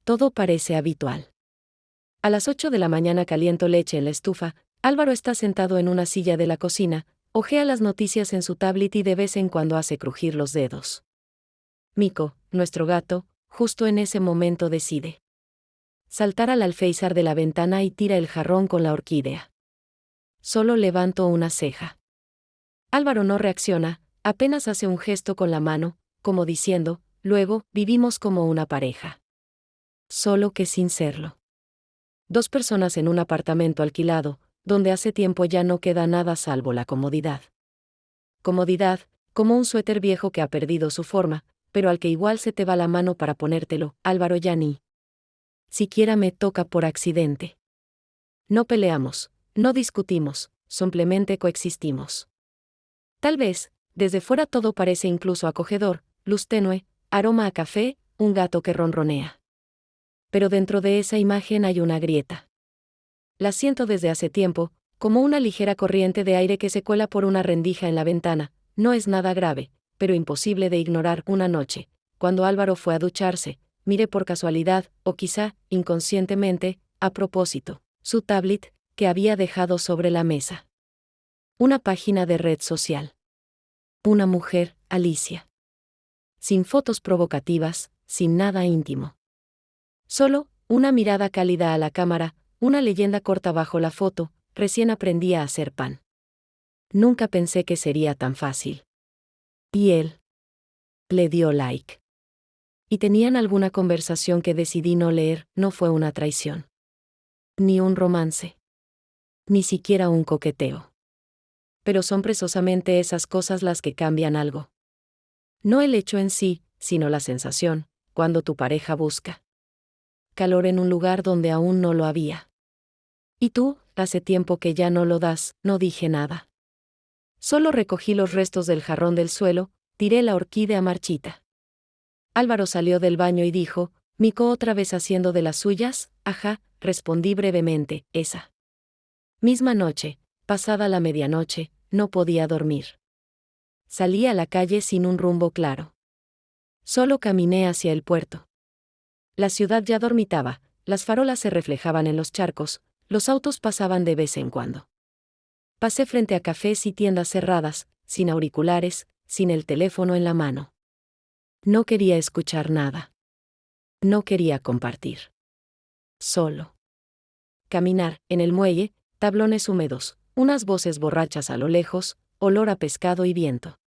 Todo parece habitual. A las 8 de la mañana caliento leche en la estufa. Álvaro está sentado en una silla de la cocina, hojea las noticias en su tablet y de vez en cuando hace crujir los dedos. Mico, nuestro gato, justo en ese momento decide saltar al alféizar de la ventana y tira el jarrón con la orquídea. Solo levanto una ceja. Álvaro no reacciona, apenas hace un gesto con la mano, como diciendo, luego, vivimos como una pareja. Solo que sin serlo. Dos personas en un apartamento alquilado, donde hace tiempo ya no queda nada salvo la comodidad. Comodidad, como un suéter viejo que ha perdido su forma, pero al que igual se te va la mano para ponértelo. Álvaro ya ni siquiera me toca por accidente. No peleamos, no discutimos, simplemente coexistimos. Tal vez, desde fuera todo parece incluso acogedor, luz tenue, aroma a café, un gato que ronronea. Pero dentro de esa imagen hay una grieta. La siento desde hace tiempo, como una ligera corriente de aire que se cuela por una rendija en la ventana. No es nada grave, pero imposible de ignorar. Una noche, cuando Álvaro fue a ducharse, miré por casualidad, o quizá, inconscientemente, a propósito, su tablet, que había dejado sobre la mesa. Una página de red social. Una mujer, Alicia. Sin fotos provocativas, sin nada íntimo. Solo, una mirada cálida a la cámara, una leyenda corta bajo la foto: recién aprendí a hacer pan. Nunca pensé que sería tan fácil. Y él le dio like. Y tenían alguna conversación que decidí no leer. No fue una traición. Ni un romance. Ni siquiera un coqueteo. Pero son precisamente esas cosas las que cambian algo. No el hecho en sí, sino la sensación, cuando tu pareja busca calor en un lugar donde aún no lo había. Y tú, hace tiempo que ya no lo das. No dije nada. Solo recogí los restos del jarrón del suelo, tiré la orquídea marchita. Álvaro salió del baño y dijo, Mico otra vez haciendo de las suyas. Ajá, respondí brevemente. Esa misma noche, pasada la medianoche, no podía dormir. Salí a la calle sin un rumbo claro. Solo caminé hacia el puerto. La ciudad ya dormitaba, las farolas se reflejaban en los charcos, los autos pasaban de vez en cuando. Pasé frente a cafés y tiendas cerradas, sin auriculares, sin el teléfono en la mano. No quería escuchar nada. No quería compartir. Solo caminar, en el muelle, tablones húmedos, unas voces borrachas a lo lejos, olor a pescado y viento.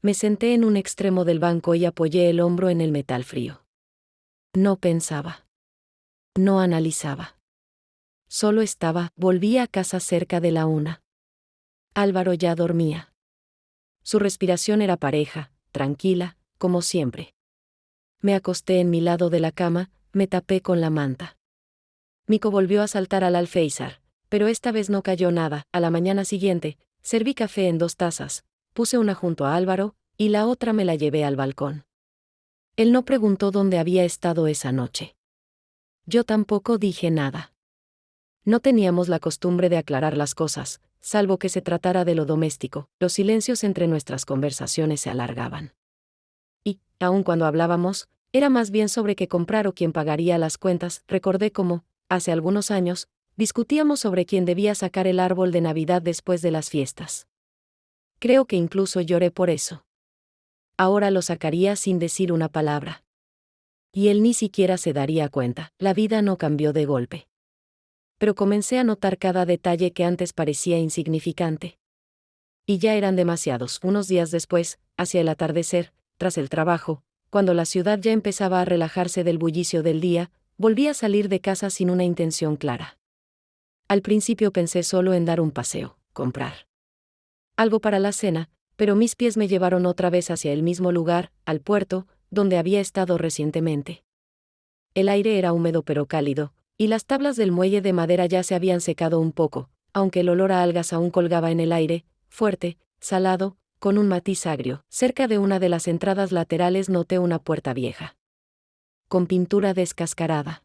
Me senté en un extremo del banco y apoyé el hombro en el metal frío. No pensaba. No analizaba. Solo estaba. Volví a casa cerca de la 1. Álvaro ya dormía. Su respiración era pareja, tranquila, como siempre. Me acosté en mi lado de la cama, me tapé con la manta. Mico volvió a saltar al alféizar, pero esta vez no cayó nada. A la mañana siguiente, serví café en 2 tazas, puse una junto a Álvaro, y la otra me la llevé al balcón. Él no preguntó dónde había estado esa noche. Yo tampoco dije nada. No teníamos la costumbre de aclarar las cosas, salvo que se tratara de lo doméstico. Los silencios entre nuestras conversaciones se alargaban. Y, aun cuando hablábamos, era más bien sobre qué comprar o quién pagaría las cuentas. Recordé cómo, hace algunos años, discutíamos sobre quién debía sacar el árbol de Navidad después de las fiestas. Creo que incluso lloré por eso. Ahora lo sacaría sin decir una palabra. Y él ni siquiera se daría cuenta. La vida no cambió de golpe. Pero comencé a notar cada detalle que antes parecía insignificante. Y ya eran demasiados. Unos días después, hacia el atardecer, tras el trabajo, cuando la ciudad ya empezaba a relajarse del bullicio del día, volví a salir de casa sin una intención clara. Al principio pensé solo en dar un paseo, comprar algo para la cena, pero mis pies me llevaron otra vez hacia el mismo lugar, al puerto, donde había estado recientemente. El aire era húmedo pero cálido, y las tablas del muelle de madera ya se habían secado un poco, aunque el olor a algas aún colgaba en el aire, fuerte, salado, con un matiz agrio. Cerca de una de las entradas laterales noté una puerta vieja, con pintura descascarada.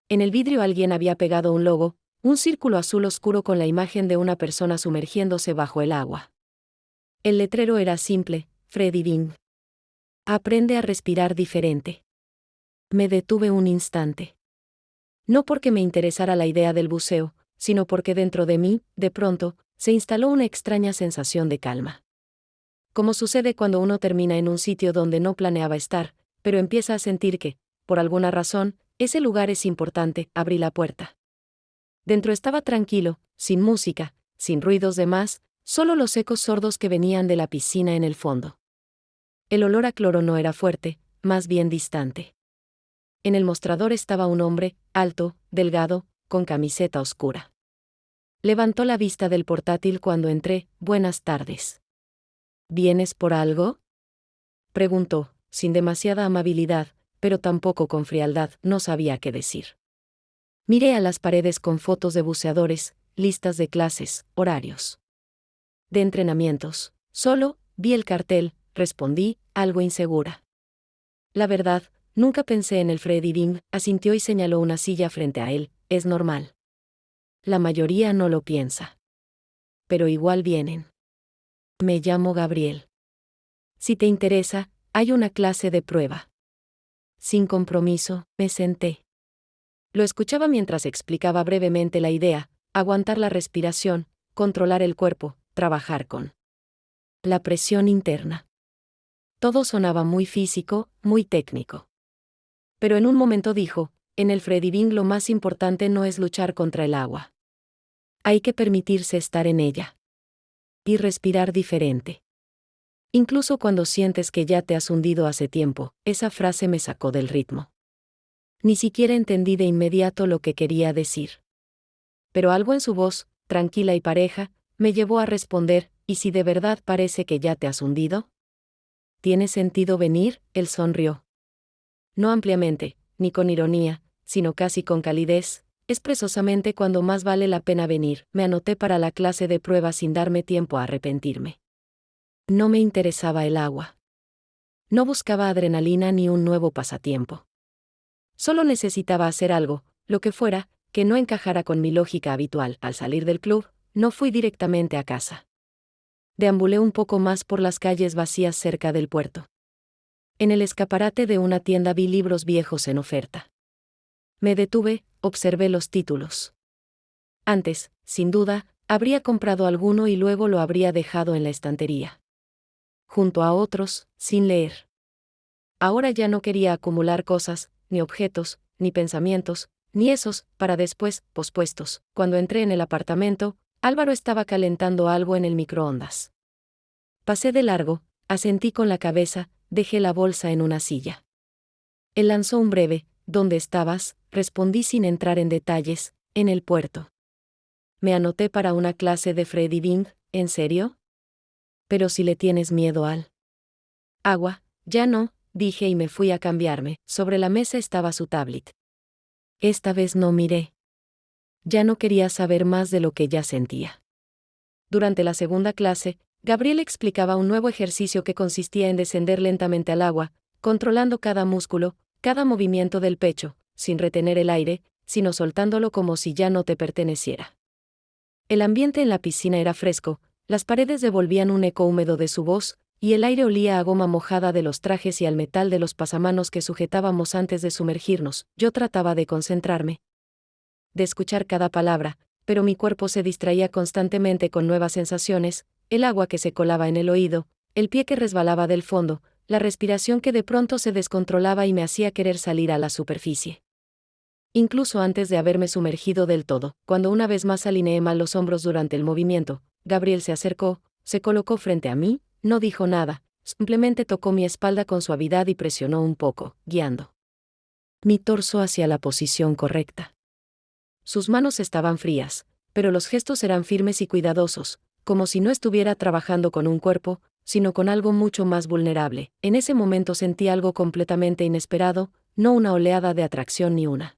En el vidrio alguien había pegado un logo, un círculo azul oscuro con la imagen de una persona sumergiéndose bajo el agua. El letrero era simple: Freddy Bing. Aprende a respirar diferente. Me detuve un instante. No porque me interesara la idea del buceo, sino porque dentro de mí, de pronto, se instaló una extraña sensación de calma. Como sucede cuando uno termina en un sitio donde no planeaba estar, pero empieza a sentir que, por alguna razón, ese lugar es importante. Abrí la puerta. Dentro estaba tranquilo, sin música, sin ruidos de más, solo los ecos sordos que venían de la piscina en el fondo. El olor a cloro no era fuerte, más bien distante. En el mostrador estaba un hombre, alto, delgado, con camiseta oscura. Levantó la vista del portátil cuando entré. Buenas tardes. ¿Vienes por algo?, preguntó, sin demasiada amabilidad, pero tampoco con frialdad. No sabía qué decir. Miré a las paredes con fotos de buceadores, listas de clases, horarios de entrenamientos. Solo vi el cartel, respondí, algo insegura. La verdad, nunca pensé en el Freddy Beam. Asintió y señaló una silla frente a él. Es normal. La mayoría no lo piensa. Pero igual vienen. Me llamo Gabriel. Si te interesa, hay una clase de prueba. Sin compromiso, me senté. Lo escuchaba mientras explicaba brevemente la idea: aguantar la respiración, controlar el cuerpo, trabajar con la presión interna. Todo sonaba muy físico, muy técnico. Pero en un momento dijo: en el Freddy Beam lo más importante no es luchar contra el agua. Hay que permitirse estar en ella. Y respirar diferente. Incluso cuando sientes que ya te has hundido hace tiempo. Esa frase me sacó del ritmo. Ni siquiera entendí de inmediato lo que quería decir. Pero algo en su voz, tranquila y pareja, me llevó a responder: ¿y si de verdad parece que ya te has hundido? ¿Tiene sentido venir? Él sonrió. No ampliamente, ni con ironía, sino casi con calidez. Es precisamente cuando más vale la pena venir. Me anoté para la clase de prueba sin darme tiempo a arrepentirme. No me interesaba el agua. No buscaba adrenalina ni un nuevo pasatiempo. Solo necesitaba hacer algo, lo que fuera, que no encajara con mi lógica habitual. Al salir del club, no fui directamente a casa. Deambulé un poco más por las calles vacías cerca del puerto. En el escaparate de una tienda vi libros viejos en oferta. Me detuve, observé los títulos. Antes, sin duda, habría comprado alguno y luego lo habría dejado en la estantería, junto a otros, sin leer. Ahora ya no quería acumular cosas, ni objetos, ni pensamientos, ni esos, para después, pospuestos. Cuando entré en el apartamento, Álvaro estaba calentando algo en el microondas. Pasé de largo, asentí con la cabeza, dejé la bolsa en una silla. Él lanzó un breve: ¿dónde estabas? Respondí sin entrar en detalles: en el puerto. Me anoté para una clase de Freddy Beam. ¿En serio? Pero si le tienes miedo al agua. Ya no, dije y me fui a cambiarme. Sobre la mesa estaba su tablet. Esta vez no miré. Ya no quería saber más de lo que ya sentía. Durante la segunda clase, Gabriel explicaba un nuevo ejercicio que consistía en descender lentamente al agua, controlando cada músculo, cada movimiento del pecho, sin retener el aire, sino soltándolo como si ya no te perteneciera. El ambiente en la piscina era fresco, las paredes devolvían un eco húmedo de su voz, y el aire olía a goma mojada de los trajes y al metal de los pasamanos que sujetábamos antes de sumergirnos. Yo trataba de concentrarme, de escuchar cada palabra, pero mi cuerpo se distraía constantemente con nuevas sensaciones: el agua que se colaba en el oído, el pie que resbalaba del fondo, la respiración que de pronto se descontrolaba y me hacía querer salir a la superficie. Incluso antes de haberme sumergido del todo, cuando una vez más alineé mal los hombros durante el movimiento, Gabriel se acercó, se colocó frente a mí, no dijo nada, simplemente tocó mi espalda con suavidad y presionó un poco, guiando mi torso hacia la posición correcta. Sus manos estaban frías, pero los gestos eran firmes y cuidadosos, como si no estuviera trabajando con un cuerpo, sino con algo mucho más vulnerable. En ese momento sentí algo completamente inesperado, no una oleada de atracción ni una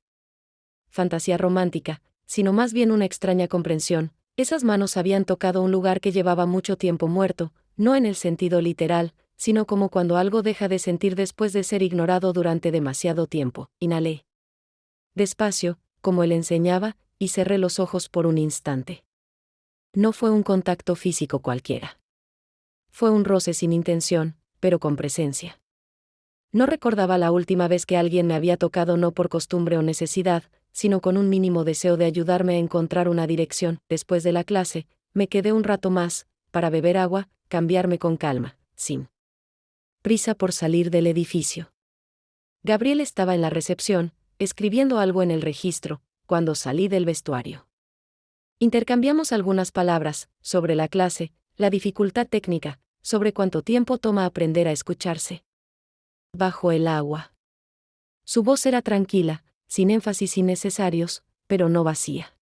fantasía romántica, sino más bien una extraña comprensión. Esas manos habían tocado un lugar que llevaba mucho tiempo muerto, no en el sentido literal, sino como cuando algo deja de sentir después de ser ignorado durante demasiado tiempo. Inhalé despacio, como él enseñaba, y cerré los ojos por un instante. No fue un contacto físico cualquiera. Fue un roce sin intención, pero con presencia. No recordaba la última vez que alguien me había tocado no por costumbre o necesidad, sino con un mínimo deseo de ayudarme a encontrar una dirección. Después de la clase, me quedé un rato más, para beber agua, cambiarme con calma, sin prisa por salir del edificio. Gabriel estaba en la recepción, escribiendo algo en el registro, cuando salí del vestuario. Intercambiamos algunas palabras, sobre la clase, la dificultad técnica, sobre cuánto tiempo toma aprender a escucharse. Bajo el agua. Su voz era tranquila, sin énfasis innecesarios, pero no vacía.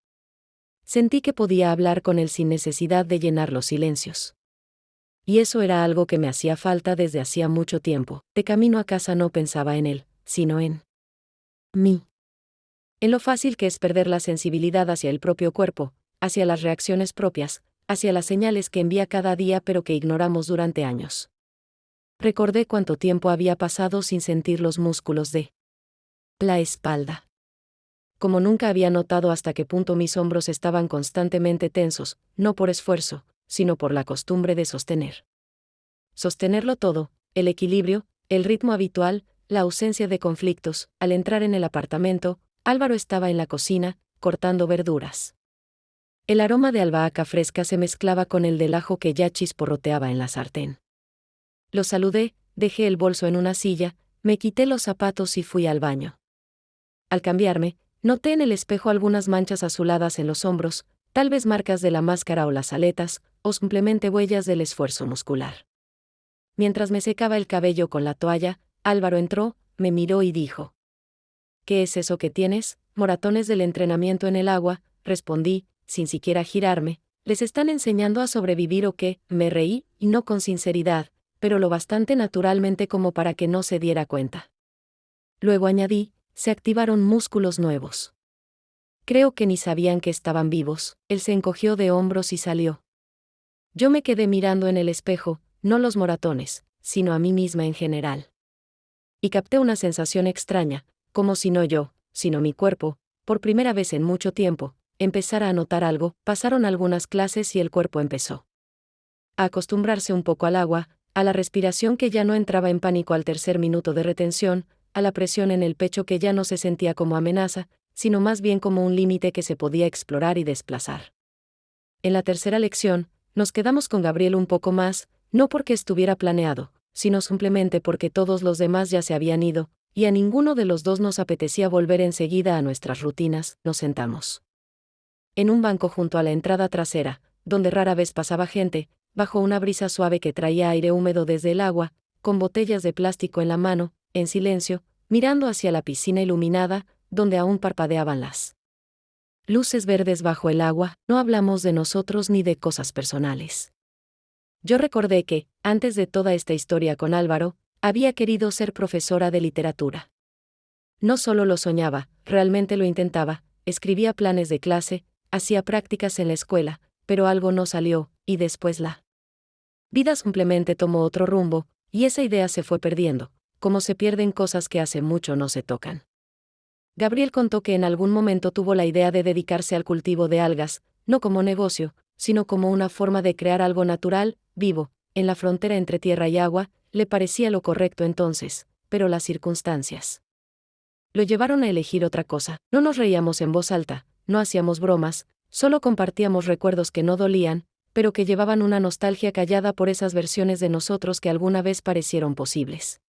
Sentí que podía hablar con él sin necesidad de llenar los silencios. Y eso era algo que me hacía falta desde hacía mucho tiempo. De camino a casa no pensaba en él, sino en mí. En lo fácil que es perder la sensibilidad hacia el propio cuerpo, hacia las reacciones propias, hacia las señales que envía cada día pero que ignoramos durante años. Recordé cuánto tiempo había pasado sin sentir los músculos de la espalda. Como nunca había notado hasta qué punto mis hombros estaban constantemente tensos, no por esfuerzo, sino por la costumbre de sostener. Sostenerlo todo, el equilibrio, el ritmo habitual, la ausencia de conflictos. Al entrar en el apartamento, Álvaro estaba en la cocina, cortando verduras. El aroma de albahaca fresca se mezclaba con el del ajo que ya chisporroteaba en la sartén. Lo saludé, dejé el bolso en una silla, me quité los zapatos y fui al baño. Al cambiarme, noté en el espejo algunas manchas azuladas en los hombros, tal vez marcas de la máscara o las aletas, o simplemente huellas del esfuerzo muscular. Mientras me secaba el cabello con la toalla, Álvaro entró, me miró y dijo: ¿Qué es eso que tienes? Moratones del entrenamiento en el agua, respondí, sin siquiera girarme. ¿Les están enseñando a sobrevivir o qué? Me reí, y no con sinceridad, pero lo bastante naturalmente como para que no se diera cuenta. Luego añadí: se activaron músculos nuevos. Creo que ni sabían que estaban vivos. Él se encogió de hombros y salió. Yo me quedé mirando en el espejo, no los moratones, sino a mí misma en general. Y capté una sensación extraña, como si no yo, sino mi cuerpo, por primera vez en mucho tiempo, empezara a notar algo. Pasaron algunas clases y el cuerpo empezó a acostumbrarse un poco al agua, a la respiración que ya no entraba en pánico al tercer minuto de retención, a la presión en el pecho que ya no se sentía como amenaza, sino más bien como un límite que se podía explorar y desplazar. En la tercera lección, nos quedamos con Gabriel un poco más, no porque estuviera planeado, sino simplemente porque todos los demás ya se habían ido, y a ninguno de los dos nos apetecía volver enseguida a nuestras rutinas. Nos sentamos en un banco junto a la entrada trasera, donde rara vez pasaba gente, bajo una brisa suave que traía aire húmedo desde el agua, con botellas de plástico en la mano, en silencio, mirando hacia la piscina iluminada, donde aún parpadeaban las luces verdes bajo el agua. No hablamos de nosotros ni de cosas personales. Yo recordé que, antes de toda esta historia con Álvaro, había querido ser profesora de literatura. No solo lo soñaba, realmente lo intentaba, escribía planes de clase, hacía prácticas en la escuela, pero algo no salió, y después la vida simplemente tomó otro rumbo, y esa idea se fue perdiendo, como se pierden cosas que hace mucho no se tocan. Gabriel contó que en algún momento tuvo la idea de dedicarse al cultivo de algas, no como negocio, sino como una forma de crear algo natural, vivo, en la frontera entre tierra y agua. Le parecía lo correcto entonces, pero las circunstancias lo llevaron a elegir otra cosa. No nos reíamos en voz alta, no hacíamos bromas, solo compartíamos recuerdos que no dolían, pero que llevaban una nostalgia callada por esas versiones de nosotros que alguna vez parecieron posibles.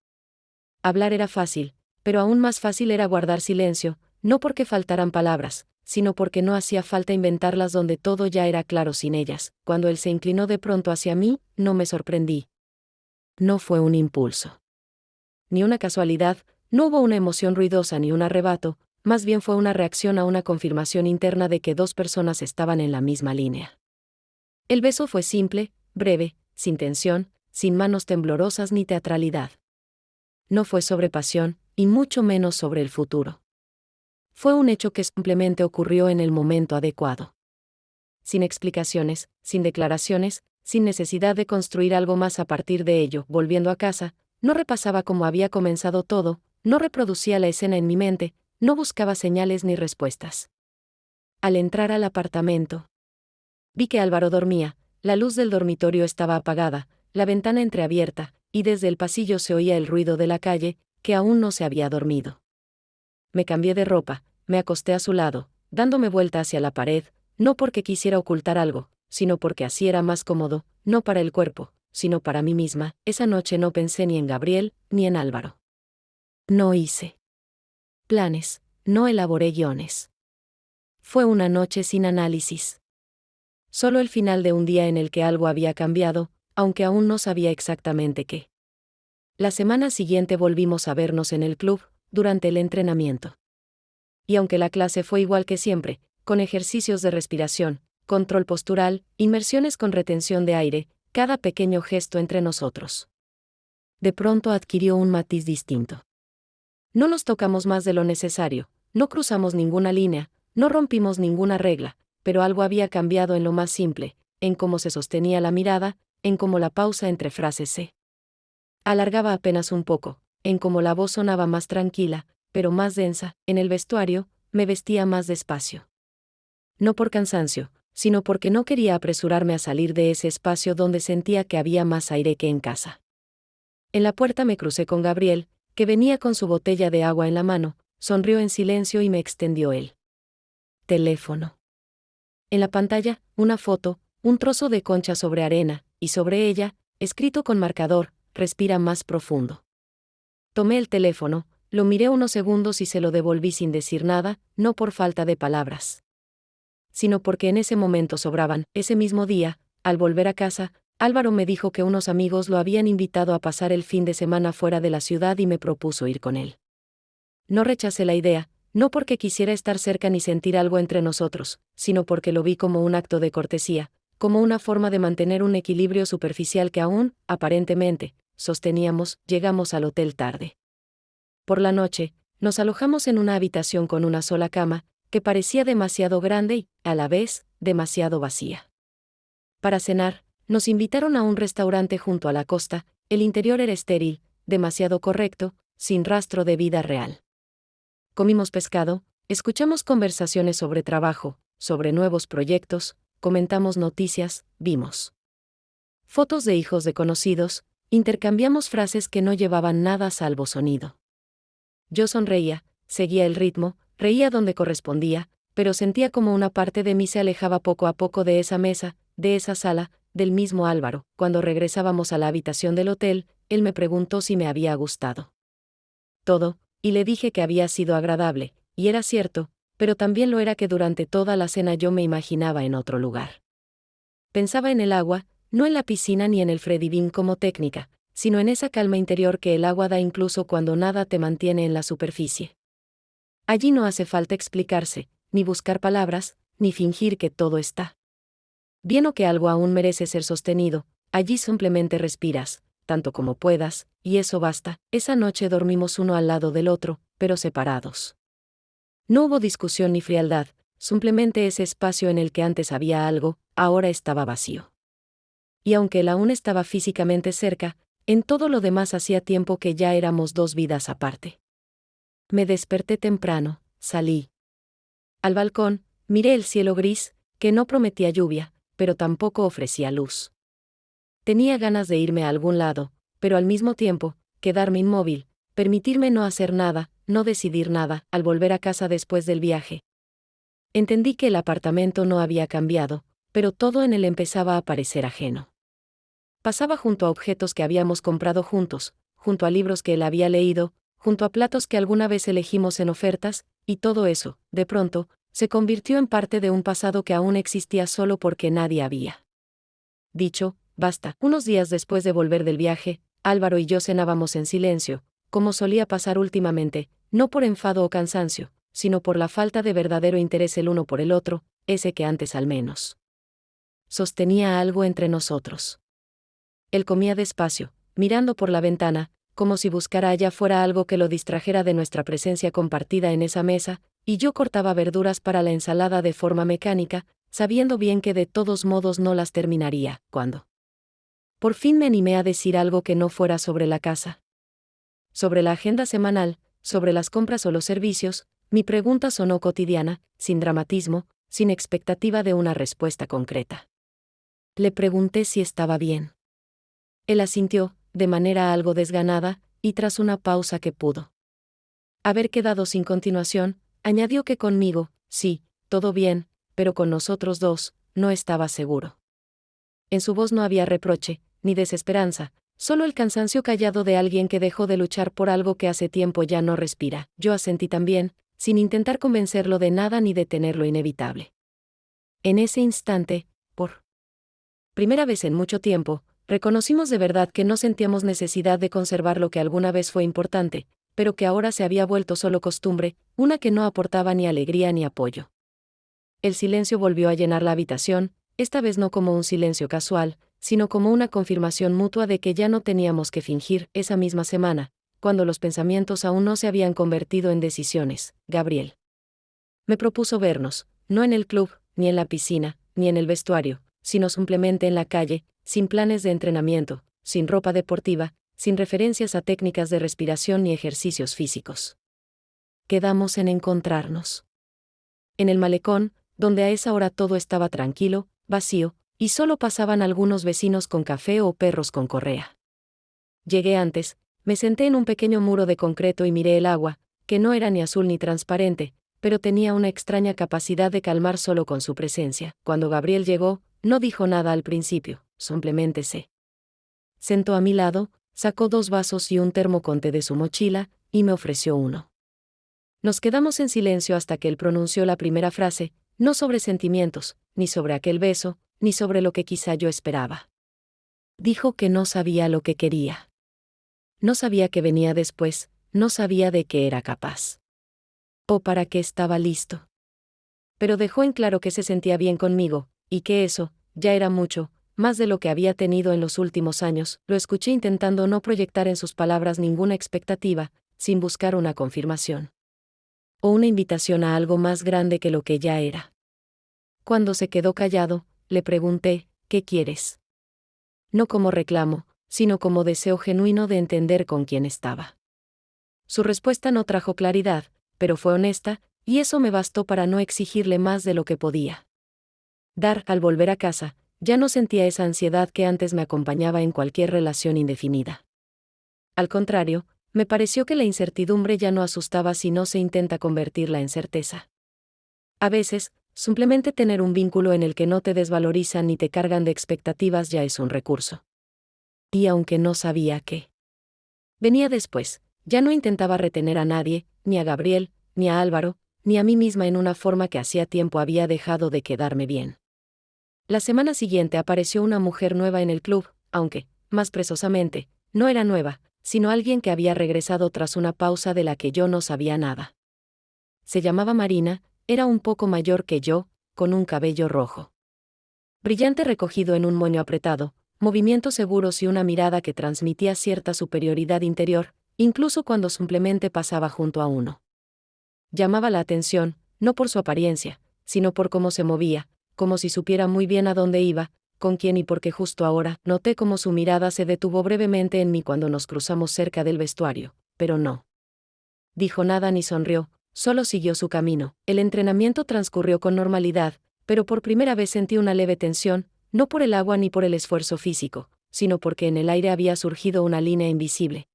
Hablar era fácil, pero aún más fácil era guardar silencio, no porque faltaran palabras, sino porque no hacía falta inventarlas donde todo ya era claro sin ellas. Cuando él se inclinó de pronto hacia mí, no me sorprendí. No fue un impulso, ni una casualidad, no hubo una emoción ruidosa ni un arrebato, más bien fue una reacción a una confirmación interna de que dos personas estaban en la misma línea. El beso fue simple, breve, sin tensión, sin manos temblorosas ni teatralidad. No fue sobre pasión, y mucho menos sobre el futuro. Fue un hecho que simplemente ocurrió en el momento adecuado. Sin explicaciones, sin declaraciones, sin necesidad de construir algo más a partir de ello. Volviendo a casa, no repasaba cómo había comenzado todo, no reproducía la escena en mi mente, no buscaba señales ni respuestas. Al entrar al apartamento, vi que Álvaro dormía, la luz del dormitorio estaba apagada, la ventana entreabierta, y desde el pasillo se oía el ruido de la calle, que aún no se había dormido. Me cambié de ropa, me acosté a su lado, dándome vuelta hacia la pared, no porque quisiera ocultar algo, sino porque así era más cómodo, no para el cuerpo, sino para mí misma. Esa noche no pensé ni en Gabriel, ni en Álvaro. No hice planes, no elaboré guiones. Fue una noche sin análisis. Solo el final de un día en el que algo había cambiado, aunque aún no sabía exactamente qué. La semana siguiente volvimos a vernos en el club, durante el entrenamiento. Y aunque la clase fue igual que siempre, con ejercicios de respiración, control postural, inmersiones con retención de aire, cada pequeño gesto entre nosotros de pronto adquirió un matiz distinto. No nos tocamos más de lo necesario, no cruzamos ninguna línea, no rompimos ninguna regla, pero algo había cambiado en lo más simple, en cómo se sostenía la mirada, en cómo la pausa entre frases se alargaba apenas un poco, en cómo la voz sonaba más tranquila, pero más densa. En el vestuario, me vestía más despacio. No por cansancio, sino porque no quería apresurarme a salir de ese espacio donde sentía que había más aire que en casa. En la puerta me crucé con Gabriel, que venía con su botella de agua en la mano, sonrió en silencio y me extendió el teléfono. En la pantalla, una foto, un trozo de concha sobre arena, y sobre ella, escrito con marcador, respira más profundo. Tomé el teléfono, lo miré unos segundos y se lo devolví sin decir nada, no por falta de palabras, sino porque en ese momento sobraban. Ese mismo día, al volver a casa, Álvaro me dijo que unos amigos lo habían invitado a pasar el fin de semana fuera de la ciudad y me propuso ir con él. No rechacé la idea, no porque quisiera estar cerca ni sentir algo entre nosotros, sino porque lo vi como un acto de cortesía, como una forma de mantener un equilibrio superficial que aún, aparentemente, sosteníamos. Llegamos al hotel tarde. Por la noche, nos alojamos en una habitación con una sola cama, que parecía demasiado grande y, a la vez, demasiado vacía. Para cenar, nos invitaron a un restaurante junto a la costa. El interior era estéril, demasiado correcto, sin rastro de vida real. Comimos pescado, escuchamos conversaciones sobre trabajo, sobre nuevos proyectos, comentamos noticias, vimos fotos de hijos de conocidos, intercambiamos frases que no llevaban nada salvo sonido. Yo sonreía, seguía el ritmo, reía donde correspondía, pero sentía como una parte de mí se alejaba poco a poco de esa mesa, de esa sala, del mismo Álvaro. Cuando regresábamos a la habitación del hotel, él me preguntó si me había gustado todo, y le dije que había sido agradable, y era cierto, pero también lo era que durante toda la cena yo me imaginaba en otro lugar. Pensaba en el agua, no en la piscina ni en el Freddy Bean como técnica, sino en esa calma interior que el agua da incluso cuando nada te mantiene en la superficie. Allí no hace falta explicarse, ni buscar palabras, ni fingir que todo está bien o que algo aún merece ser sostenido. Allí simplemente respiras, tanto como puedas, y eso basta. Esa noche dormimos uno al lado del otro, pero separados. No hubo discusión ni frialdad, simplemente ese espacio en el que antes había algo, ahora estaba vacío. Y aunque él aún estaba físicamente cerca, en todo lo demás hacía tiempo que ya éramos dos vidas aparte. Me desperté temprano, salí al balcón, miré el cielo gris, que no prometía lluvia, pero tampoco ofrecía luz. Tenía ganas de irme a algún lado, pero al mismo tiempo, quedarme inmóvil, permitirme no hacer nada, no decidir nada. Al volver a casa después del viaje, entendí que el apartamento no había cambiado, pero todo en él empezaba a parecer ajeno. Pasaba junto a objetos que habíamos comprado juntos, junto a libros que él había leído, junto a platos que alguna vez elegimos en ofertas, y todo eso, de pronto, se convirtió en parte de un pasado que aún existía solo porque nadie había dicho, basta. Unos días después de volver del viaje, Álvaro y yo cenábamos en silencio, como solía pasar últimamente, no por enfado o cansancio, sino por la falta de verdadero interés el uno por el otro, ese que antes al menos sostenía algo entre nosotros. Él comía despacio, mirando por la ventana, como si buscara allá fuera algo que lo distrajera de nuestra presencia compartida en esa mesa, y yo cortaba verduras para la ensalada de forma mecánica, sabiendo bien que de todos modos no las terminaría. Cuando por fin me animé a decir algo que no fuera sobre la casa, sobre la agenda semanal, sobre las compras o los servicios, mi pregunta sonó cotidiana, sin dramatismo, sin expectativa de una respuesta concreta. Le pregunté si estaba bien. Él asintió, de manera algo desganada, y tras una pausa que pudo haber quedado sin continuación, añadió que conmigo, sí, todo bien, pero con nosotros dos, no estaba seguro. En su voz no había reproche, ni desesperanza, solo el cansancio callado de alguien que dejó de luchar por algo que hace tiempo ya no respira. Yo asentí también, sin intentar convencerlo de nada ni detener lo inevitable. En ese instante, por primera vez en mucho tiempo, reconocimos de verdad que no sentíamos necesidad de conservar lo que alguna vez fue importante, pero que ahora se había vuelto solo costumbre, una que no aportaba ni alegría ni apoyo. El silencio volvió a llenar la habitación, esta vez no como un silencio casual, sino como una confirmación mutua de que ya no teníamos que fingir. Esa misma semana, cuando los pensamientos aún no se habían convertido en decisiones, Gabriel me propuso vernos, no en el club, ni en la piscina, ni en el vestuario, sino simplemente en la calle, sin planes de entrenamiento, sin ropa deportiva, sin referencias a técnicas de respiración ni ejercicios físicos. Quedamos en encontrarnos en el malecón, donde a esa hora todo estaba tranquilo, vacío, y solo pasaban algunos vecinos con café o perros con correa. Llegué antes, me senté en un pequeño muro de concreto y miré el agua, que no era ni azul ni transparente, pero tenía una extraña capacidad de calmar solo con su presencia. Cuando Gabriel llegó, no dijo nada al principio, simplemente se sentó a mi lado, sacó 2 vasos y un termo con té de su mochila, y me ofreció uno. Nos quedamos en silencio hasta que él pronunció la primera frase, no sobre sentimientos, ni sobre aquel beso, ni sobre lo que quizá yo esperaba. Dijo que no sabía lo que quería. No sabía qué venía después, no sabía de qué era capaz. O para qué estaba listo. Pero dejó en claro que se sentía bien conmigo, y que eso, ya era mucho, más de lo que había tenido en los últimos años. Lo escuché intentando no proyectar en sus palabras ninguna expectativa, sin buscar una confirmación o una invitación a algo más grande que lo que ya era. Cuando se quedó callado, le pregunté, ¿qué quieres? No como reclamo, sino como deseo genuino de entender con quién estaba. Su respuesta no trajo claridad, pero fue honesta, y eso me bastó para no exigirle más de lo que podía dar. Al volver a casa, ya no sentía esa ansiedad que antes me acompañaba en cualquier relación indefinida. Al contrario, me pareció que la incertidumbre ya no asustaba si no se intenta convertirla en certeza. A veces, simplemente tener un vínculo en el que no te desvalorizan ni te cargan de expectativas ya es un recurso. Y aunque no sabía qué venía después, ya no intentaba retener a nadie, ni a Gabriel, ni a Álvaro, ni a mí misma en una forma que hacía tiempo había dejado de quedarme bien. La semana siguiente apareció una mujer nueva en el club, aunque, más precisamente, no era nueva, sino alguien que había regresado tras una pausa de la que yo no sabía nada. Se llamaba Marina, era un poco mayor que yo, con un cabello rojo brillante recogido en un moño apretado, movimientos seguros y una mirada que transmitía cierta superioridad interior, incluso cuando simplemente pasaba junto a uno. Llamaba la atención, no por su apariencia, sino por cómo se movía, como si supiera muy bien a dónde iba, con quién y porque justo ahora noté cómo su mirada se detuvo brevemente en mí cuando nos cruzamos cerca del vestuario, pero no dijo nada ni sonrió, solo siguió su camino. El entrenamiento transcurrió con normalidad, pero por primera vez sentí una leve tensión, no por el agua ni por el esfuerzo físico, sino porque en el aire había surgido una línea invisible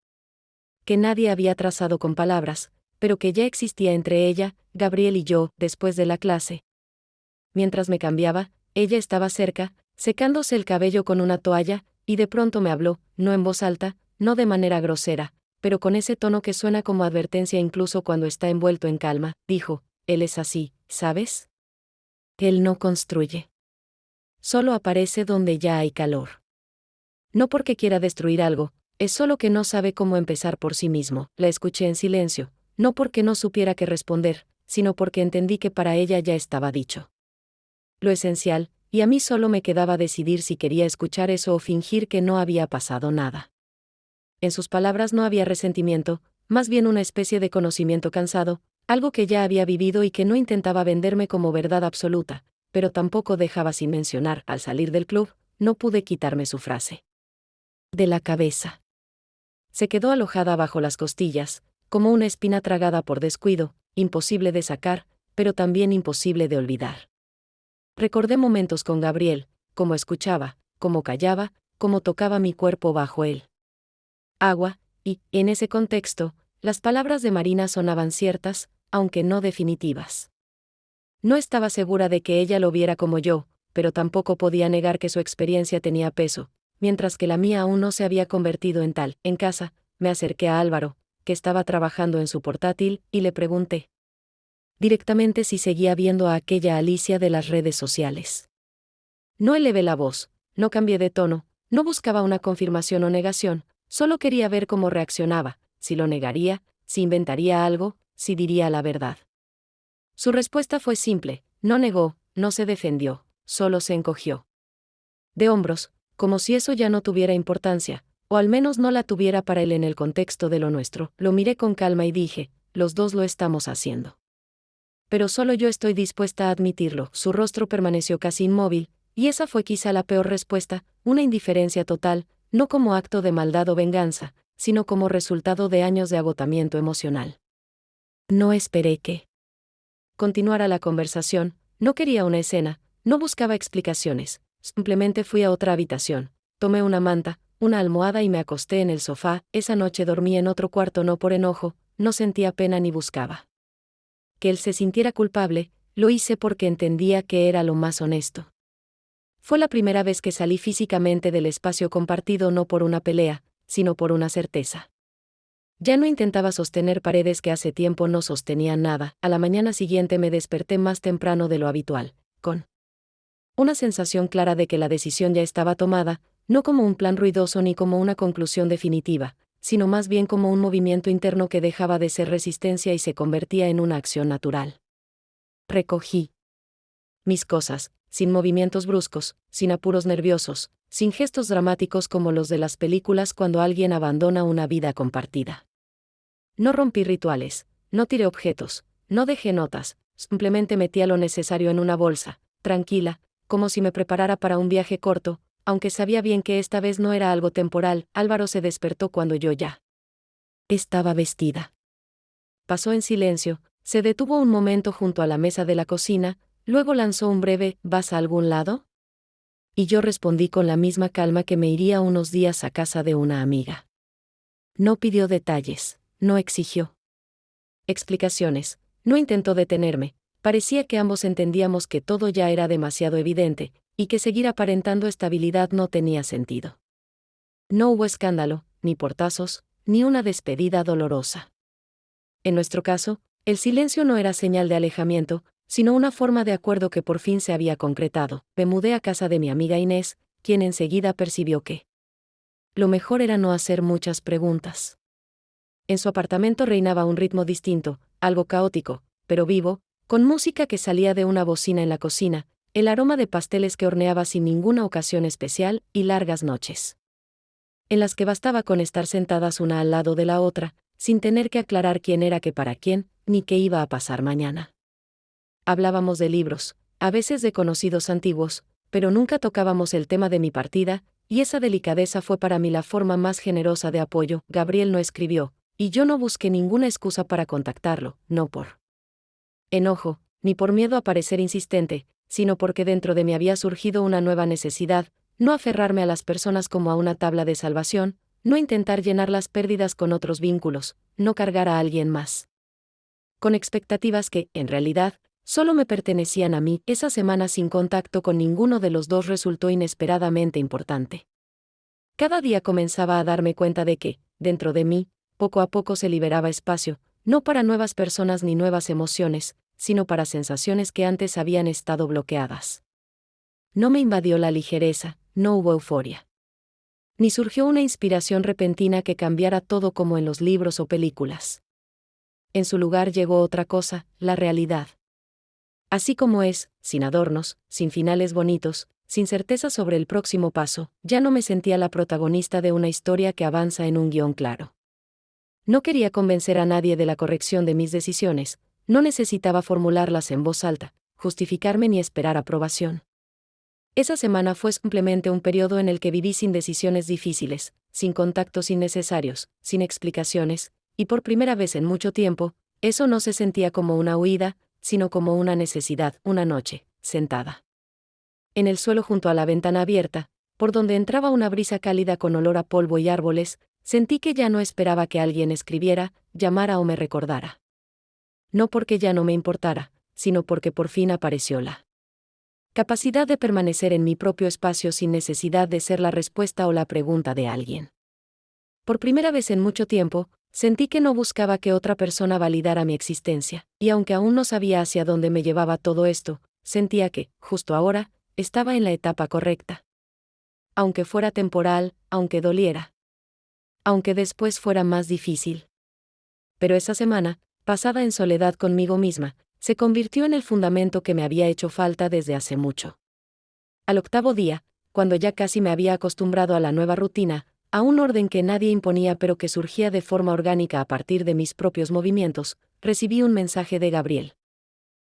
que nadie había trazado con palabras, pero que ya existía entre ella, Gabriel y yo, después de la clase. Mientras me cambiaba, ella estaba cerca, secándose el cabello con una toalla, y de pronto me habló, no en voz alta, no de manera grosera, pero con ese tono que suena como advertencia incluso cuando está envuelto en calma. Dijo, él es así, ¿sabes? Él no construye. Solo aparece donde ya hay calor. No porque quiera destruir algo, es solo que no sabe cómo empezar por sí mismo. La escuché en silencio, no porque no supiera qué responder, sino porque entendí que para ella ya estaba dicho lo esencial, y a mí solo me quedaba decidir si quería escuchar eso o fingir que no había pasado nada. En sus palabras no había resentimiento, más bien una especie de conocimiento cansado, algo que ya había vivido y que no intentaba venderme como verdad absoluta, pero tampoco dejaba sin mencionar. Al salir del club, no pude quitarme su frase de la cabeza. Se quedó alojada bajo las costillas, como una espina tragada por descuido, imposible de sacar, pero también imposible de olvidar. Recordé momentos con Gabriel, cómo escuchaba, cómo callaba, cómo tocaba mi cuerpo bajo él agua, y, en ese contexto, las palabras de Marina sonaban ciertas, aunque no definitivas. No estaba segura de que ella lo viera como yo, pero tampoco podía negar que su experiencia tenía peso, mientras que la mía aún no se había convertido en tal. En casa, me acerqué a Álvaro, que estaba trabajando en su portátil, y le pregunté directamente si seguía viendo a aquella Alicia de las redes sociales. No elevé la voz, no cambié de tono, no buscaba una confirmación o negación, solo quería ver cómo reaccionaba, si lo negaría, si inventaría algo, si diría la verdad. Su respuesta fue simple, no negó, no se defendió, solo se encogió de hombros, como si eso ya no tuviera importancia, o al menos no la tuviera para él en el contexto de lo nuestro. Lo miré con calma y dije, los dos lo estamos haciendo. Pero solo yo estoy dispuesta a admitirlo. Su rostro permaneció casi inmóvil, y esa fue quizá la peor respuesta, una indiferencia total, no como acto de maldad o venganza, sino como resultado de años de agotamiento emocional. No esperé que continuara la conversación, no quería una escena, no buscaba explicaciones, simplemente fui a otra habitación, tomé una manta, una almohada y me acosté en el sofá. Esa noche dormí en otro cuarto no por enojo, no sentía pena ni buscaba que él se sintiera culpable, lo hice porque entendía que era lo más honesto. Fue la primera vez que salí físicamente del espacio compartido no por una pelea, sino por una certeza. Ya no intentaba sostener paredes que hace tiempo no sostenían nada. A la mañana siguiente me desperté más temprano de lo habitual, con una sensación clara de que la decisión ya estaba tomada, no como un plan ruidoso ni como una conclusión definitiva, sino más bien como un movimiento interno que dejaba de ser resistencia y se convertía en una acción natural. Recogí mis cosas, sin movimientos bruscos, sin apuros nerviosos, sin gestos dramáticos como los de las películas cuando alguien abandona una vida compartida. No rompí rituales, no tiré objetos, no dejé notas, simplemente metía lo necesario en una bolsa, tranquila, como si me preparara para un viaje corto, aunque sabía bien que esta vez no era algo temporal. Álvaro se despertó cuando yo ya estaba vestida. Pasó en silencio, se detuvo un momento junto a la mesa de la cocina, luego lanzó un breve ¿vas a algún lado? Y yo respondí con la misma calma que me iría unos días a casa de una amiga. No pidió detalles, no exigió explicaciones, no intentó detenerme. Parecía que ambos entendíamos que todo ya era demasiado evidente, y que seguir aparentando estabilidad no tenía sentido. No hubo escándalo, ni portazos, ni una despedida dolorosa. En nuestro caso, el silencio no era señal de alejamiento, sino una forma de acuerdo que por fin se había concretado. Me mudé a casa de mi amiga Inés, quien enseguida percibió que lo mejor era no hacer muchas preguntas. En su apartamento reinaba un ritmo distinto, algo caótico, pero vivo, con música que salía de una bocina en la cocina, el aroma de pasteles que horneaba sin ninguna ocasión especial, y largas noches en las que bastaba con estar sentadas una al lado de la otra, sin tener que aclarar quién era qué para quién, ni qué iba a pasar mañana. Hablábamos de libros, a veces de conocidos antiguos, pero nunca tocábamos el tema de mi partida, y esa delicadeza fue para mí la forma más generosa de apoyo. Gabriel no escribió, y yo no busqué ninguna excusa para contactarlo, no por enojo, ni por miedo a parecer insistente, sino porque dentro de mí había surgido una nueva necesidad, no aferrarme a las personas como a una tabla de salvación, no intentar llenar las pérdidas con otros vínculos, no cargar a alguien más con expectativas que, en realidad, solo me pertenecían a mí. Esa semana sin contacto con ninguno de los dos resultó inesperadamente importante. Cada día comenzaba a darme cuenta de que, dentro de mí, poco a poco se liberaba espacio, no para nuevas personas ni nuevas emociones, sino para sensaciones que antes habían estado bloqueadas. No me invadió la ligereza, no hubo euforia. Ni surgió una inspiración repentina que cambiara todo como en los libros o películas. En su lugar llegó otra cosa, la realidad. Así como es, sin adornos, sin finales bonitos, sin certeza sobre el próximo paso, ya no me sentía la protagonista de una historia que avanza en un guión claro. No quería convencer a nadie de la corrección de mis decisiones, no necesitaba formularlas en voz alta, justificarme ni esperar aprobación. Esa semana fue simplemente un periodo en el que viví sin decisiones difíciles, sin contactos innecesarios, sin explicaciones, y por primera vez en mucho tiempo, eso no se sentía como una huida, sino como una necesidad. Una noche, sentada en el suelo junto a la ventana abierta, por donde entraba una brisa cálida con olor a polvo y árboles, Sentí que ya no esperaba que alguien escribiera, llamara o me recordara. No porque ya no me importara, sino porque por fin apareció la capacidad de permanecer en mi propio espacio sin necesidad de ser la respuesta o la pregunta de alguien. Por primera vez en mucho tiempo, sentí que no buscaba que otra persona validara mi existencia, y aunque aún no sabía hacia dónde me llevaba todo esto, sentía que, justo ahora, estaba en la etapa correcta. Aunque fuera temporal, aunque doliera. Aunque después fuera más difícil. Pero esa semana, pasada en soledad conmigo misma, se convirtió en el fundamento que me había hecho falta desde hace mucho. Al octavo día, cuando ya casi me había acostumbrado a la nueva rutina, a un orden que nadie imponía pero que surgía de forma orgánica a partir de mis propios movimientos, recibí un mensaje de Gabriel.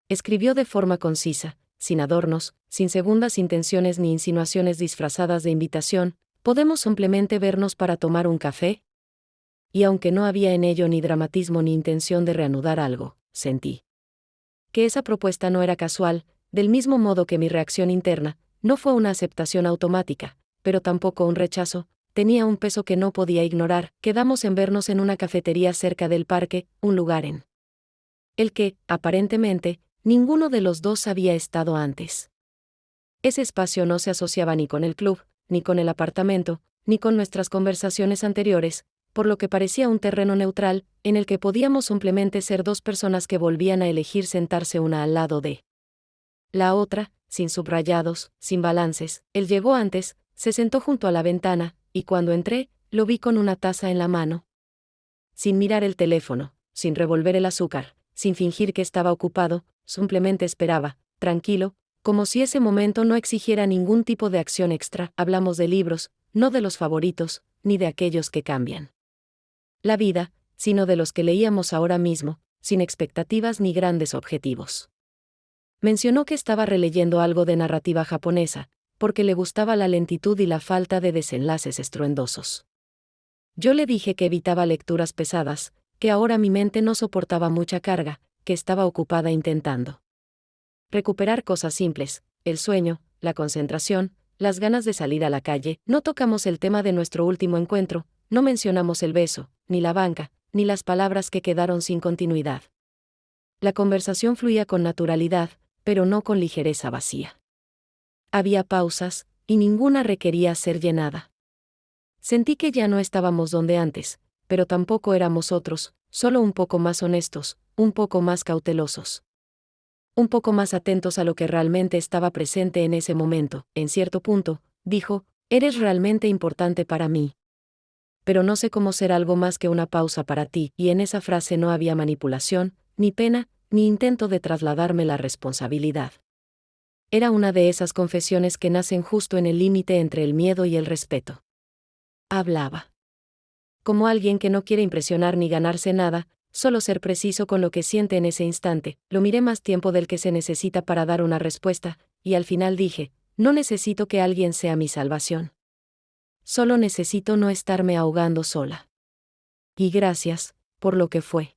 Escribió de forma concisa, sin adornos, sin segundas intenciones ni insinuaciones disfrazadas de invitación: ¿podemos simplemente vernos para tomar un café? Y aunque no había en ello ni dramatismo ni intención de reanudar algo, sentí que esa propuesta no era casual, del mismo modo que mi reacción interna no fue una aceptación automática, pero tampoco un rechazo, tenía un peso que no podía ignorar. Quedamos en vernos en una cafetería cerca del parque, un lugar en el que, aparentemente, ninguno de los dos había estado antes. Ese espacio no se asociaba ni con el club, ni con el apartamento, ni con nuestras conversaciones anteriores, por lo que parecía un terreno neutral, en el que podíamos simplemente ser dos personas que volvían a elegir sentarse una al lado de la otra, sin subrayados, sin balances. Él llegó antes, se sentó junto a la ventana, y cuando entré, lo vi con una taza en la mano. Sin mirar el teléfono, sin revolver el azúcar, sin fingir que estaba ocupado, simplemente esperaba, tranquilo, como si ese momento no exigiera ningún tipo de acción extra. Hablamos de libros, no de los favoritos, ni de aquellos que cambian la vida, sino de los que leíamos ahora mismo, sin expectativas ni grandes objetivos. Mencionó que estaba releyendo algo de narrativa japonesa, porque le gustaba la lentitud y la falta de desenlaces estruendosos. Yo le dije que evitaba lecturas pesadas, que ahora mi mente no soportaba mucha carga, que estaba ocupada intentando recuperar cosas simples: el sueño, la concentración, las ganas de salir a la calle. No tocamos el tema de nuestro último encuentro, no mencionamos el beso, ni la banca, ni las palabras que quedaron sin continuidad. La conversación fluía con naturalidad, pero no con ligereza vacía. Había pausas, y ninguna requería ser llenada. Sentí que ya no estábamos donde antes, pero tampoco éramos otros, solo un poco más honestos, un poco más cautelosos. Un poco más atentos a lo que realmente estaba presente en ese momento. En cierto punto, dijo: eres realmente importante para mí. Pero no sé cómo ser algo más que una pausa para ti, y en esa frase no había manipulación, ni pena, ni intento de trasladarme la responsabilidad. Era una de esas confesiones que nacen justo en el límite entre el miedo y el respeto. Hablaba como alguien que no quiere impresionar ni ganarse nada, solo ser preciso con lo que siente en ese instante. Lo miré más tiempo del que se necesita para dar una respuesta, y al final dije: no necesito que alguien sea mi salvación. Solo necesito no estarme ahogando sola. Y gracias, por lo que fue.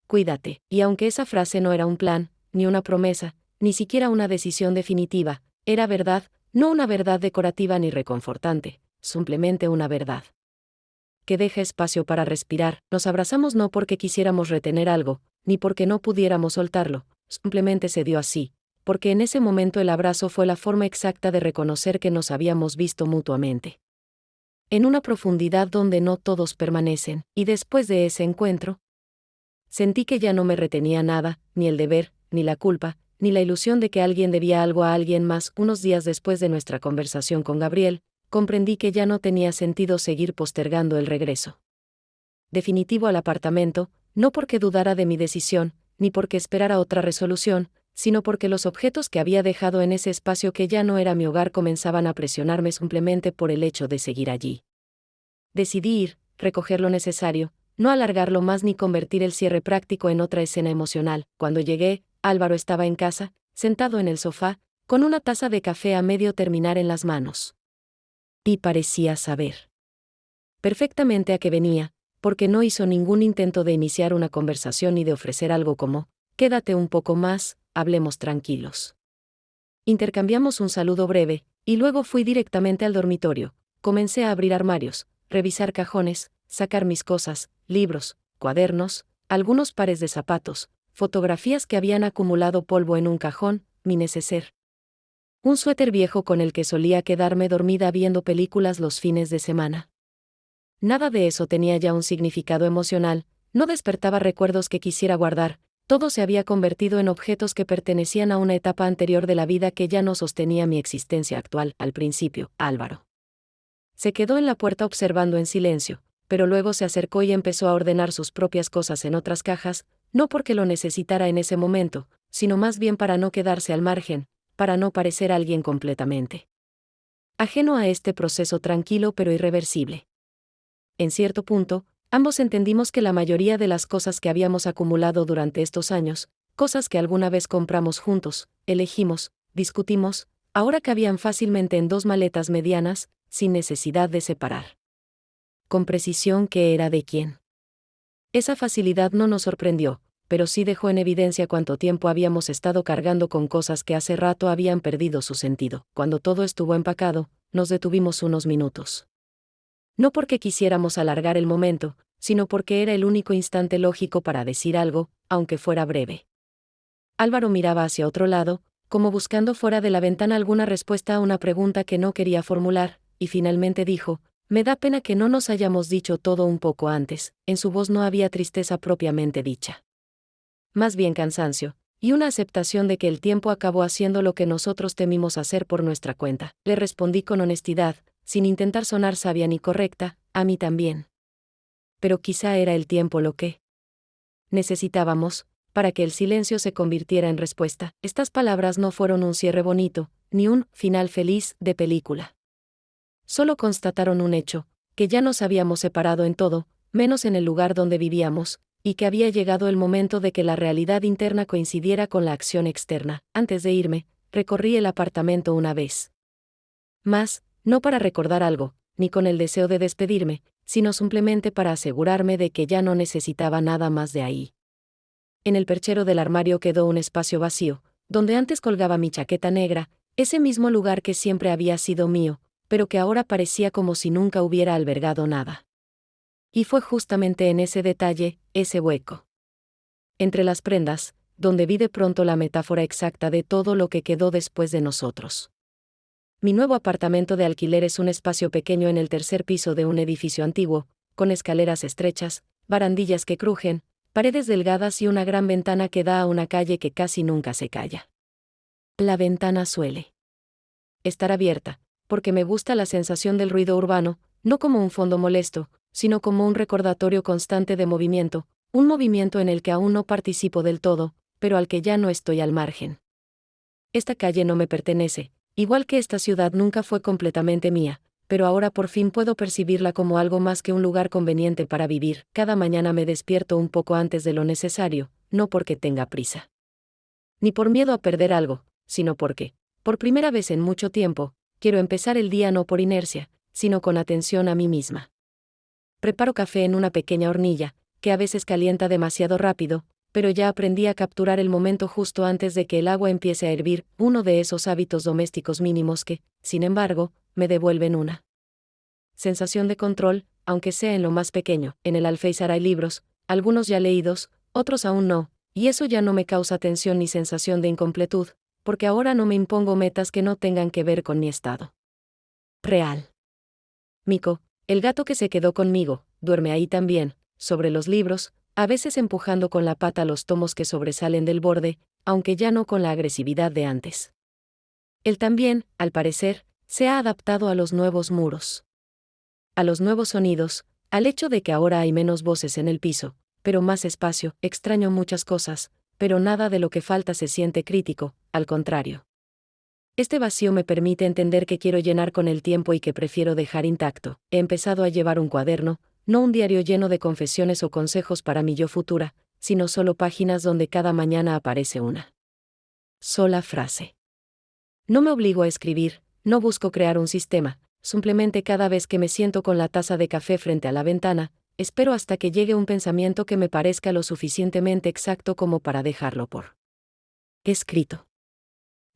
Cuídate. Y aunque esa frase no era un plan, ni una promesa, ni siquiera una decisión definitiva, era verdad, no una verdad decorativa ni reconfortante, simplemente una verdad que deja espacio para respirar. Nos abrazamos no porque quisiéramos retener algo, ni porque no pudiéramos soltarlo, simplemente se dio así, porque en ese momento el abrazo fue la forma exacta de reconocer que nos habíamos visto mutuamente. En una profundidad donde no todos permanecen, y después de ese encuentro, sentí que ya no me retenía nada, ni el deber, ni la culpa, ni la ilusión de que alguien debía algo a alguien más. Unos días después de nuestra conversación con Gabriel, comprendí que ya no tenía sentido seguir postergando el regreso definitivo al apartamento, no porque dudara de mi decisión, ni porque esperara otra resolución, sino porque los objetos que había dejado en ese espacio que ya no era mi hogar comenzaban a presionarme simplemente por el hecho de seguir allí. Decidí ir, recoger lo necesario, no alargarlo más ni convertir el cierre práctico en otra escena emocional. Cuando llegué, Álvaro estaba en casa, sentado en el sofá, con una taza de café a medio terminar en las manos. Y parecía saber perfectamente a qué venía, porque no hizo ningún intento de iniciar una conversación ni de ofrecer algo como: quédate un poco más, hablemos tranquilos. Intercambiamos un saludo breve, y luego fui directamente al dormitorio. Comencé a abrir armarios, revisar cajones, sacar mis cosas, libros, cuadernos, algunos pares de zapatos, fotografías que habían acumulado polvo en un cajón, mi neceser. Un suéter viejo con el que solía quedarme dormida viendo películas los fines de semana. Nada de eso tenía ya un significado emocional, no despertaba recuerdos que quisiera guardar, todo se había convertido en objetos que pertenecían a una etapa anterior de la vida que ya no sostenía mi existencia actual. Al principio, Álvaro se quedó en la puerta observando en silencio, pero luego se acercó y empezó a ordenar sus propias cosas en otras cajas, no porque lo necesitara en ese momento, sino más bien para no quedarse al margen, para no parecer alguien completamente ajeno a este proceso tranquilo pero irreversible. En cierto punto, ambos entendimos que la mayoría de las cosas que habíamos acumulado durante estos años, cosas que alguna vez compramos juntos, elegimos, discutimos, ahora cabían fácilmente en dos maletas medianas, sin necesidad de separar con precisión qué era de quién. Esa facilidad no nos sorprendió, pero sí dejó en evidencia cuánto tiempo habíamos estado cargando con cosas que hace rato habían perdido su sentido. Cuando todo estuvo empacado, nos detuvimos unos minutos. No porque quisiéramos alargar el momento, sino porque era el único instante lógico para decir algo, aunque fuera breve. Álvaro miraba hacia otro lado, como buscando fuera de la ventana alguna respuesta a una pregunta que no quería formular, y finalmente dijo: «Me da pena que no nos hayamos dicho todo un poco antes». En su voz no había tristeza propiamente dicha. Más bien cansancio, y una aceptación de que el tiempo acabó haciendo lo que nosotros temimos hacer por nuestra cuenta. Le respondí con honestidad, sin intentar sonar sabia ni correcta: «A mí también». Pero quizá era el tiempo lo que necesitábamos, para que el silencio se convirtiera en respuesta. Estas palabras no fueron un cierre bonito, ni un final feliz de película. Solo constataron un hecho, que ya nos habíamos separado en todo, menos en el lugar donde vivíamos, y que había llegado el momento de que la realidad interna coincidiera con la acción externa. Antes de irme, recorrí el apartamento una vez más, no para recordar algo, ni con el deseo de despedirme, sino simplemente para asegurarme de que ya no necesitaba nada más de ahí. En el perchero del armario quedó un espacio vacío, donde antes colgaba mi chaqueta negra, ese mismo lugar que siempre había sido mío, pero que ahora parecía como si nunca hubiera albergado nada. Y fue justamente en ese detalle, ese hueco entre las prendas, donde vi de pronto la metáfora exacta de todo lo que quedó después de nosotros. Mi nuevo apartamento de alquiler es un espacio pequeño en el tercer piso de un edificio antiguo, con escaleras estrechas, barandillas que crujen, paredes delgadas y una gran ventana que da a una calle que casi nunca se calla. La ventana suele estar abierta, porque me gusta la sensación del ruido urbano, no como un fondo molesto, sino como un recordatorio constante de movimiento, un movimiento en el que aún no participo del todo, pero al que ya no estoy al margen. Esta calle no me pertenece, igual que esta ciudad nunca fue completamente mía, pero ahora por fin puedo percibirla como algo más que un lugar conveniente para vivir. Cada mañana me despierto un poco antes de lo necesario, no porque tenga prisa, ni por miedo a perder algo, sino porque, por primera vez en mucho tiempo, quiero empezar el día no por inercia, sino con atención a mí misma. Preparo café en una pequeña hornilla, que a veces calienta demasiado rápido, pero ya aprendí a capturar el momento justo antes de que el agua empiece a hervir, uno de esos hábitos domésticos mínimos que, sin embargo, me devuelven una sensación de control, aunque sea en lo más pequeño. En el alféizar hay libros, algunos ya leídos, otros aún no, y eso ya no me causa tensión ni sensación de incompletud, porque ahora no me impongo metas que no tengan que ver con mi estado real. Mico, el gato que se quedó conmigo, duerme ahí también, sobre los libros, a veces empujando con la pata los tomos que sobresalen del borde, aunque ya no con la agresividad de antes. Él también, al parecer, se ha adaptado a los nuevos muros, a los nuevos sonidos, al hecho de que ahora hay menos voces en el piso, pero más espacio. Extraño muchas cosas, pero nada de lo que falta se siente crítico, al contrario. Este vacío me permite entender que quiero llenar con el tiempo y que prefiero dejar intacto. He empezado a llevar un cuaderno, no un diario lleno de confesiones o consejos para mi yo futura, sino solo páginas donde cada mañana aparece una sola frase. No me obligo a escribir, no busco crear un sistema, simplemente cada vez que me siento con la taza de café frente a la ventana, espero hasta que llegue un pensamiento que me parezca lo suficientemente exacto como para dejarlo por escrito.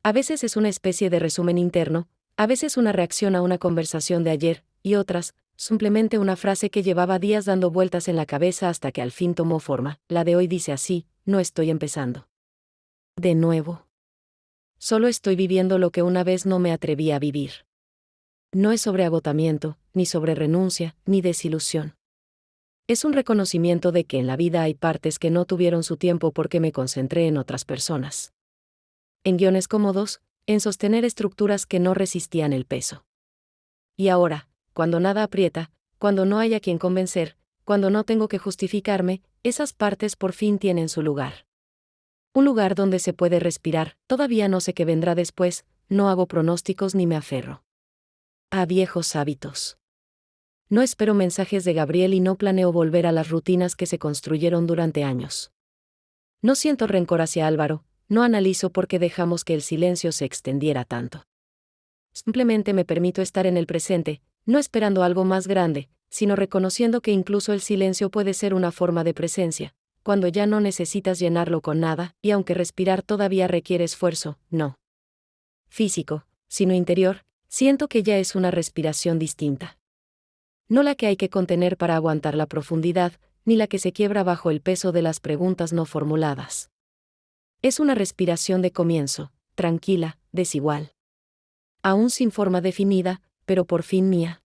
A veces es una especie de resumen interno, a veces una reacción a una conversación de ayer, y otras, Simplemente una frase que llevaba días dando vueltas en la cabeza hasta que al fin tomó forma. La de hoy dice así: no estoy empezando de nuevo. Solo estoy viviendo lo que una vez no me atreví a vivir. No es sobre agotamiento, ni sobre renuncia, ni desilusión. Es un reconocimiento de que en la vida hay partes que no tuvieron su tiempo porque me concentré en otras personas. En guiones cómodos, en sostener estructuras que no resistían el peso. Y ahora, cuando nada aprieta, cuando no hay a quien convencer, cuando no tengo que justificarme, esas partes por fin tienen su lugar. Un lugar donde se puede respirar. Todavía no sé qué vendrá después, no hago pronósticos ni me aferro a viejos hábitos. No espero mensajes de Gabriel y no planeo volver a las rutinas que se construyeron durante años. No siento rencor hacia Álvaro, no analizo por qué dejamos que el silencio se extendiera tanto. Simplemente me permito estar en el presente, no esperando algo más grande, sino reconociendo que incluso el silencio puede ser una forma de presencia, cuando ya no necesitas llenarlo con nada, y aunque respirar todavía requiere esfuerzo, no físico, sino interior, siento que ya es una respiración distinta. No la que hay que contener para aguantar la profundidad, ni la que se quiebra bajo el peso de las preguntas no formuladas. Es una respiración de comienzo, tranquila, desigual. Aún sin forma definida, pero por fin mía.